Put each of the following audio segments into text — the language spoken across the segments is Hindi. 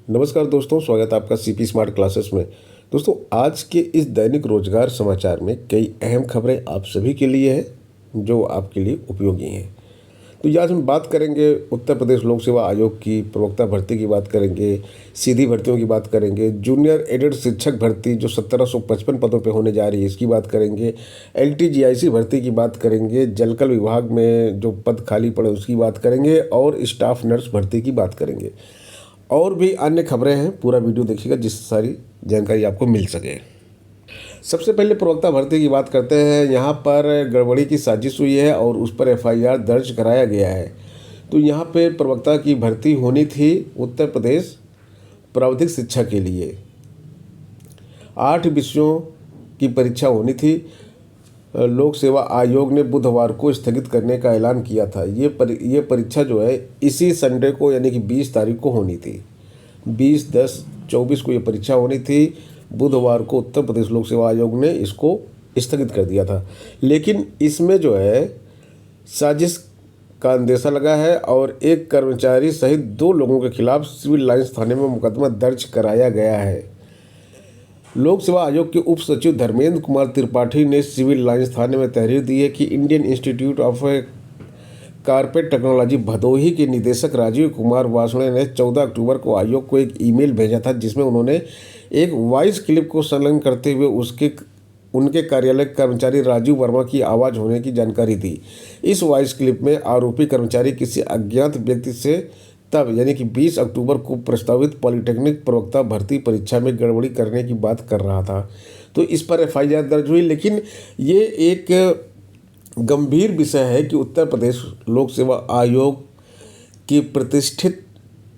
नमस्कार दोस्तों, स्वागत है आपका सीपी स्मार्ट क्लासेस में। दोस्तों, आज के इस दैनिक रोजगार समाचार में कई अहम खबरें आप सभी के लिए हैं जो आपके लिए उपयोगी हैं। तो आज हम बात करेंगे उत्तर प्रदेश लोक सेवा आयोग की प्रवक्ता भर्ती की बात करेंगे, सीधी भर्तियों की बात करेंगे, जूनियर एडेड शिक्षक भर्ती जो 1755 पदों पर होने जा रही है इसकी बात करेंगे, LTGIC भर्ती की बात करेंगे, जलकल विभाग में जो पद खाली पड़े उसकी बात करेंगे और स्टाफ नर्स भर्ती की बात करेंगे। और भी अन्य खबरें हैं, पूरा वीडियो देखिएगा जिससे सारी जानकारी आपको मिल सके। सबसे पहले प्रवक्ता भर्ती की बात करते हैं। यहाँ पर गड़बड़ी की साजिश हुई है और उस पर FIR दर्ज कराया गया है। तो यहाँ पे प्रवक्ता की भर्ती होनी थी उत्तर प्रदेश प्राविधिक शिक्षा के लिए। 8 विषयों की परीक्षा होनी थी। लोक सेवा आयोग ने बुधवार को स्थगित करने का ऐलान किया था। ये परीक्षा जो है इसी संडे को यानी कि 20 तारीख को होनी थी। 20/10/24 को ये परीक्षा होनी थी। बुधवार को उत्तर प्रदेश लोक सेवा आयोग ने इसको स्थगित कर दिया था, लेकिन इसमें जो है साजिश का अंदेशा लगा है और एक कर्मचारी सहित 2 लोगों के खिलाफ सिविल लाइंस थाने में मुकदमा दर्ज कराया गया है। लोक सेवा आयोग के उप सचिव धर्मेंद्र कुमार त्रिपाठी ने सिविल लाइंस थाने में तहरीर दी है कि Indian institute of carpet technology Bhadohi के निदेशक राजीव कुमार वासुणे ने 14 अक्टूबर को आयोग को एक ईमेल भेजा था जिसमें उन्होंने एक वॉइस क्लिप को संलग्न करते हुए उनके कार्यालय कर्मचारी राजीव वर्मा की आवाज़ होने की जानकारी दी। इस वॉइस क्लिप में आरोपी कर्मचारी किसी अज्ञात व्यक्ति से तब यानी कि 20 अक्टूबर को प्रस्तावित पॉलिटेक्निक प्रवक्ता भर्ती परीक्षा में गड़बड़ी करने की बात कर रहा था। तो इस पर FIR दर्ज हुई, लेकिन ये एक गंभीर विषय है कि उत्तर प्रदेश लोक सेवा आयोग की प्रतिष्ठित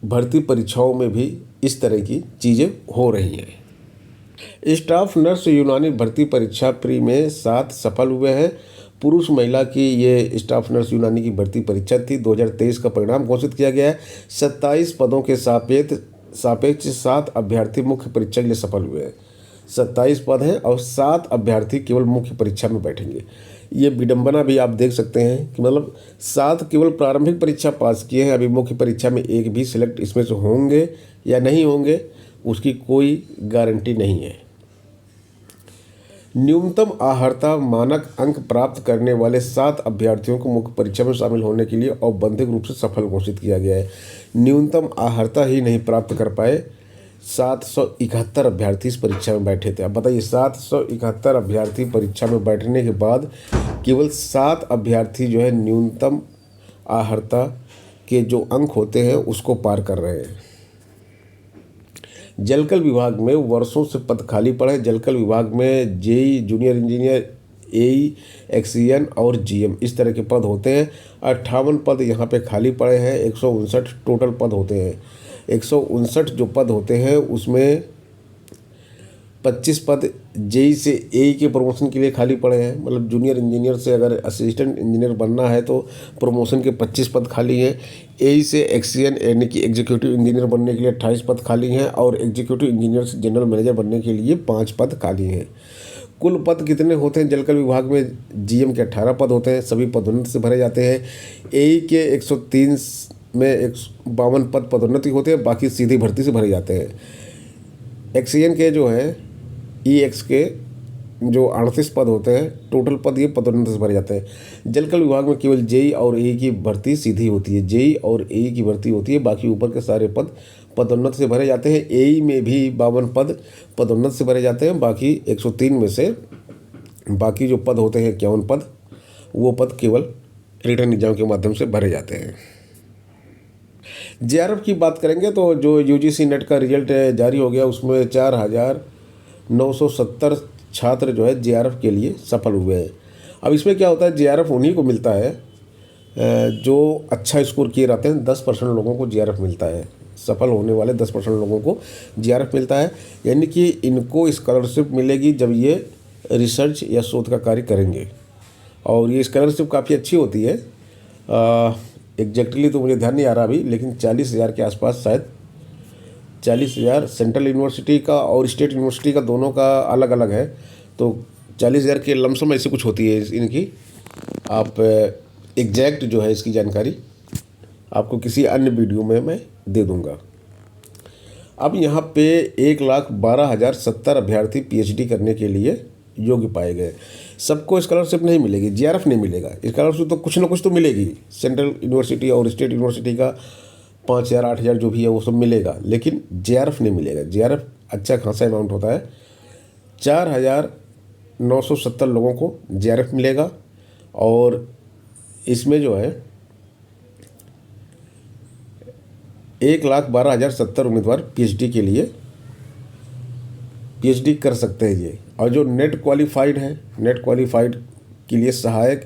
भर्ती परीक्षाओं में भी इस तरह की चीज़ें हो रही हैं। स्टाफ नर्स यूनानी भर्ती परीक्षा प्री में 7 सफल हुए हैं। पुरुष महिला की ये स्टाफ नर्स यूनानी की भर्ती परीक्षा थी। 2023 का परिणाम घोषित किया गया है। 27 पदों के सापेक्ष 7 अभ्यर्थी मुख्य परीक्षा के लिए सफल हुए हैं। 27 पद हैं और 7 अभ्यर्थी केवल मुख्य परीक्षा में बैठेंगे। ये विडंबना भी आप देख सकते हैं कि मतलब 7 केवल प्रारंभिक परीक्षा पास किए हैं। अभी मुख्य परीक्षा में एक भी सिलेक्ट इसमें से होंगे या नहीं होंगे उसकी कोई गारंटी नहीं है। न्यूनतम आहर्ता मानक अंक प्राप्त करने वाले 7 अभ्यर्थियों को मुख्य परीक्षा में शामिल होने के लिए औपबंधिक रूप से सफल घोषित किया गया है। न्यूनतम आहर्ता ही नहीं प्राप्त कर पाए 771 अभ्यर्थी इस परीक्षा में बैठे थे। अब बताइए, 771 अभ्यर्थी परीक्षा में बैठने के बाद केवल 7 अभ्यर्थी जो है न्यूनतम आहर्ता के जो अंक होते हैं उसको पार कर रहे हैं। जलकल विभाग में वर्षों से पद खाली पड़े हैं। जलकल विभाग में JEE junior engineer, AE, XEN और GM इस तरह के पद होते हैं। 58 पद यहाँ पे खाली पड़े हैं। 159 टोटल पद होते हैं। 159 जो पद होते हैं उसमें 25 पद JEE से AE के प्रमोशन के लिए खाली पड़े हैं। मतलब जूनियर इंजीनियर से अगर असिस्टेंट इंजीनियर बनना है तो प्रमोशन के 25 पद खाली हैं। AE से XEN यानी कि एग्जीक्यूटिव इंजीनियर बनने के लिए 28 पद खाली हैं और एग्जीक्यूटिव इंजीनियर से जनरल मैनेजर बनने के लिए 5 पद खाली हैं। कुल पद कितने होते हैं जलकल विभाग में? GM के 18 पद होते हैं, सभी पदोन्नति से भरे जाते हैं। AE के 103 में 52 पद पदोन्नति होते हैं, बाकी सीधी भर्ती से भरे जाते हैं। XEN के जो है EX के जो 38 पद होते हैं, टोटल पद ये पदोन्नति से भरे जाते हैं। जलकल विभाग में केवल JEE और AE की भर्ती सीधी होती है। JEE और AE की भर्ती होती है, बाकी ऊपर के सारे पद पदोन्नति से भरे जाते हैं। AE में भी 52 पद पदोन्नति से भरे जाते हैं, बाकी 103 में से बाकी जो पद होते हैं 51 पद, वो पद केवल रिटर्न एग्जाम के माध्यम से भरे जाते हैं। JRF की बात करेंगे तो जो UGC नेट का रिजल्ट जारी हो गया उसमें 4,970 छात्र जो है JRF के लिए सफल हुए हैं। अब इसमें क्या होता है, JRF उन्हीं को मिलता है जो अच्छा स्कोर किए रहते हैं। 10% लोगों को JRF मिलता है। सफल होने वाले 10% लोगों को JRF मिलता है, यानी कि इनको स्कॉलरशिप मिलेगी जब ये रिसर्च या शोध का कार्य करेंगे। और ये स्कॉलरशिप काफ़ी अच्छी होती है। एग्जैक्टली तो मुझे ध्यान नहीं आ रहा अभी, लेकिन 40,000 के आसपास, शायद 40,000 सेंट्रल यूनिवर्सिटी का और स्टेट यूनिवर्सिटी का दोनों का अलग अलग है। तो 40,000 के लमसम ऐसी कुछ होती है इनकी। आप एग्जैक्ट जो है इसकी जानकारी आपको किसी अन्य वीडियो में मैं दे दूंगा। अब यहाँ पे 1,12,070 अभ्यर्थी पीएचडी करने के लिए योग्य पाए गए। सबको स्कॉलरशिप नहीं मिलेगी, जीआरएफ नहीं मिलेगा। स्कॉलरशिप तो कुछ ना कुछ तो मिलेगी, सेंट्रल यूनिवर्सिटी और स्टेट यूनिवर्सिटी का 5,000 8,000 जो भी है वो सब मिलेगा, लेकिन जीआरएफ नहीं मिलेगा। जीआरएफ अच्छा खासा अमाउंट होता है। 4,970 लोगों को जीआरएफ मिलेगा और इसमें जो है 1,12,070 उम्मीदवार पीएचडी के लिए पीएचडी कर सकते हैं ये। और जो नेट क्वालिफाइड है, नेट क्वालिफाइड के लिए सहायक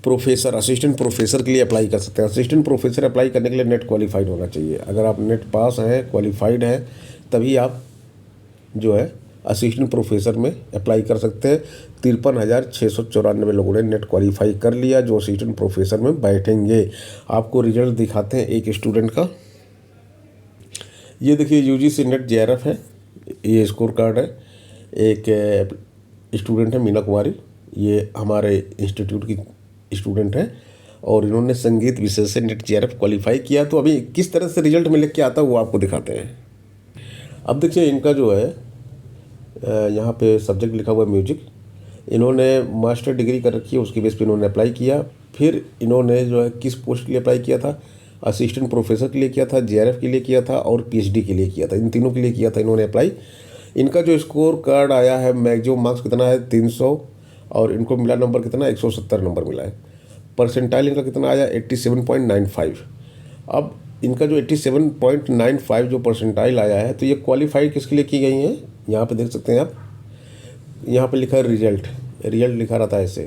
प्रोफेसर, असिस्टेंट प्रोफेसर के लिए अप्लाई कर सकते हैं। असिस्टेंट प्रोफेसर अप्लाई करने के लिए नेट क्वालिफाइड होना चाहिए। अगर आप नेट पास हैं, क्वालिफाइड हैं, तभी आप जो है असिस्टेंट प्रोफेसर में अप्लाई कर सकते हैं। 53,694 लोगों ने नेट क्वालिफाई कर लिया जो असिस्टेंट प्रोफेसर में बैठेंगे। आपको रिजल्ट दिखाते हैं एक स्टूडेंट का। ये देखिए यूजीसी नेट जेआरएफ है, ये स्कोर कार्ड है। एक स्टूडेंट है मीना कुमारी, ये हमारे इंस्टीट्यूट की स्टूडेंट है और इन्होंने संगीत विषय से नेट जेआरएफ क्वालिफाई किया। तो अभी किस तरह से रिजल्ट में लेके आता है वो आपको दिखाते हैं। अब देखिए इनका जो है यहाँ पे सब्जेक्ट लिखा हुआ है म्यूजिक। इन्होंने मास्टर डिग्री कर रखी है, उसकी बेस पे इन्होंने अप्लाई किया। फिर इन्होंने जो है किस पोस्ट के लिए अप्लाई किया था, असिस्टेंट प्रोफेसर के लिए किया था, जेआरएफ के लिए किया था और पीएचडी के लिए किया था। इन तीनों के लिए किया था इन्होंने अप्लाई। इनका जो स्कोर कार्ड आया है, मैक्सिमम मार्क्स कितना है 300 और इनको मिला नंबर कितना 170 नंबर मिला है। परसेंटाइल इनका कितना आया 87.95। अब इनका जो 87.95 जो परसेंटाइल आया है, तो ये क्वालिफाई किसके लिए की गई हैं, यहाँ पे देख सकते हैं आप। यहाँ पे लिखा है रिजल्ट लिखा रहता है ऐसे,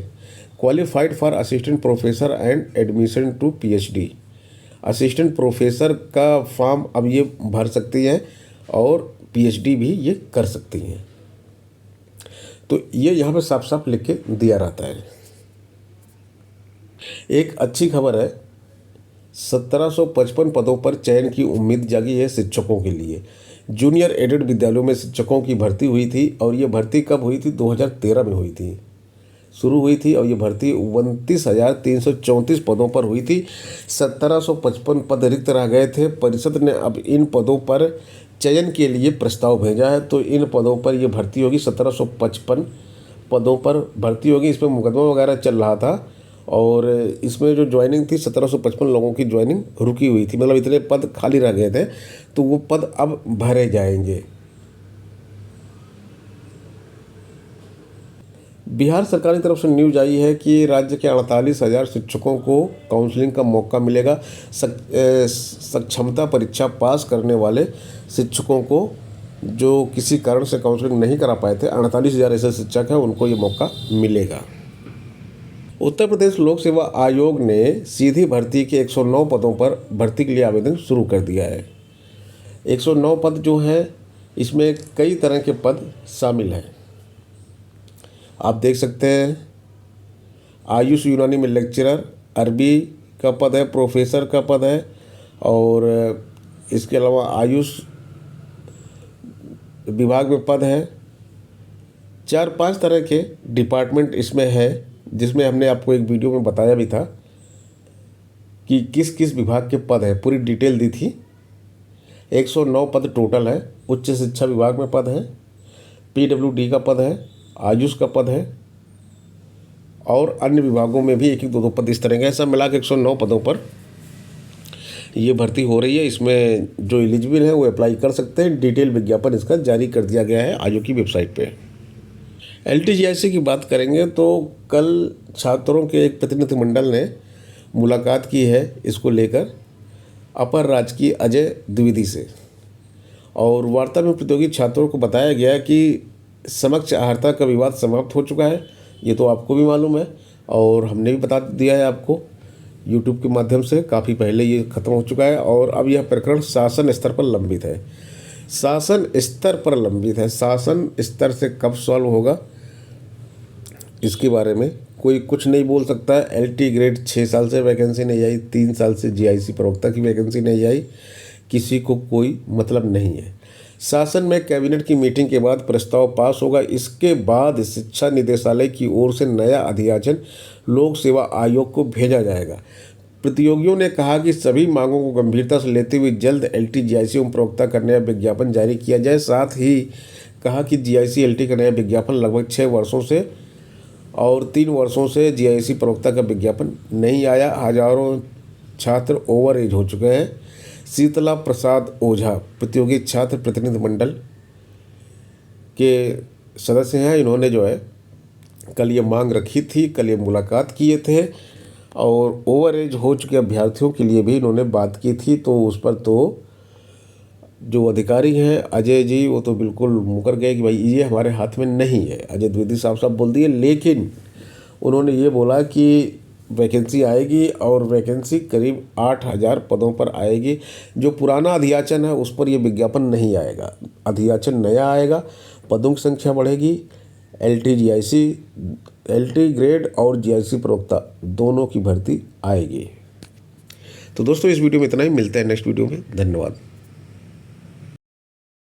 qualified for assistant professor and admission to PhD. Assistant professor का फॉर्म अब ये भर सकती हैं और पीएचडी भी ये कर सकती हैं। तो ये यहाँ पे साफ साफ लिख के दिया रहता है। एक अच्छी खबर है, 1755 पदों पर चयन की उम्मीद जागी है शिक्षकों के लिए। जूनियर एडेड विद्यालयों में शिक्षकों की भर्ती हुई थी और ये भर्ती कब हुई थी, 2013 में हुई थी, शुरू हुई थी। और ये भर्ती 29,334 पदों पर हुई थी। 1755 पद रिक्त रह गए थे। परिषद ने अब इन पदों पर चयन के लिए प्रस्ताव भेजा है। तो इन पदों पर ये भर्ती होगी, 1755 पदों पर भर्ती होगी। इस पर मुकदमा वगैरह चल रहा था और इसमें जो ज्वाइनिंग थी 1755 लोगों की ज्वाइनिंग रुकी हुई थी, मतलब इतने पद खाली रह गए थे। तो वो पद अब भरे जाएंगे। बिहार सरकार की तरफ से न्यूज आई है कि राज्य के 48,000 शिक्षकों को काउंसलिंग का मौका मिलेगा। सक्षमता परीक्षा पास करने वाले शिक्षकों को जो किसी कारण से काउंसलिंग नहीं करा पाए थे, 48,000 ऐसे शिक्षक हैं, उनको ये मौका मिलेगा। उत्तर प्रदेश लोक सेवा आयोग ने सीधी भर्ती के 109 पदों पर भर्ती के लिए आवेदन शुरू कर दिया है। 109 पद जो हैं, इसमें कई तरह के पद शामिल हैं। आप देख सकते हैं आयुष यूनानी में लेक्चरर, अरबी का पद है, प्रोफेसर का पद है और इसके अलावा आयुष विभाग में पद है। 4-5 तरह के डिपार्टमेंट इसमें है, जिसमें हमने आपको एक वीडियो में बताया भी था कि किस किस विभाग के पद है, पूरी डिटेल दी थी। 109 पद टोटल है। उच्च शिक्षा विभाग में पद है, पीडब्ल्यूडी का पद है, आयुष का पद है और अन्य विभागों में भी 1-1, 2-2 पद इस तरह के। ऐसा मिला के 109 पदों पर ये भर्ती हो रही है। इसमें जो एलिजिबल है वो अप्लाई कर सकते हैं। डिटेल विज्ञापन इसका जारी कर दिया गया है आयोग की वेबसाइट पे। LTGIC की बात करेंगे तो कल छात्रों के एक प्रतिनिधिमंडल ने मुलाकात की है इसको लेकर अपर राजकीय अजय द्विवेदी से, और वार्ता में प्रतियोगी छात्रों को बताया गया कि समक्ष आहारता का विवाद समाप्त हो चुका है। ये तो आपको भी मालूम है और हमने भी बता दिया है आपको YouTube के माध्यम से, काफ़ी पहले ये ख़त्म हो चुका है। और अब यह प्रकरण शासन स्तर पर लंबित है। शासन स्तर पर लंबित है। शासन स्तर से कब सॉल्व होगा इसके बारे में कोई कुछ नहीं बोल सकता है। LT ग्रेड 6 साल से वैकेंसी नहीं आई, 3 साल से GIC प्रवक्ता की वैकेंसी नहीं आई, किसी को कोई मतलब नहीं है। शासन में कैबिनेट की मीटिंग के बाद प्रस्ताव पास होगा। इसके बाद शिक्षा निदेशालय की ओर से नया अध्यादेश लोक सेवा आयोग को भेजा जाएगा। प्रतियोगियों ने कहा कि सभी मांगों को गंभीरता से लेते हुए जल्द एलटी जीआईसी में प्रवक्ता का नया विज्ञापन जारी किया जाए। साथ ही कहा कि जीआईसी एलटी का नया विज्ञापन लगभग 6 वर्षों से और 3 वर्षों से जीआईसी प्रवक्ता का विज्ञापन नहीं आया। हजारों छात्र ओवर एज हो चुके हैं। शीतला प्रसाद ओझा प्रतियोगी छात्र प्रतिनिधि मंडल के सदस्य हैं। इन्होंने जो है कल ये मांग रखी थी, कल ये मुलाकात किए थे और ओवर एज हो चुके अभ्यर्थियों के लिए भी इन्होंने बात की थी। तो उस पर तो जो अधिकारी हैं अजय जी, वो तो बिल्कुल मुकर गए कि भाई ये हमारे हाथ में नहीं है। अजय द्विवेदी साहब बोल दिए, लेकिन उन्होंने ये बोला कि वैकेंसी आएगी और वैकेंसी करीब 8,000 पदों पर आएगी। जो पुराना अधियाचन है उस पर ये विज्ञापन नहीं आएगा, अधियाचन नया आएगा, पदों की संख्या बढ़ेगी। एलटी जीआईसी, एलटी ग्रेड और जीआईसी प्रवक्ता दोनों की भर्ती आएगी। तो दोस्तों इस वीडियो में इतना ही, मिलते हैं नेक्स्ट वीडियो में। धन्यवाद।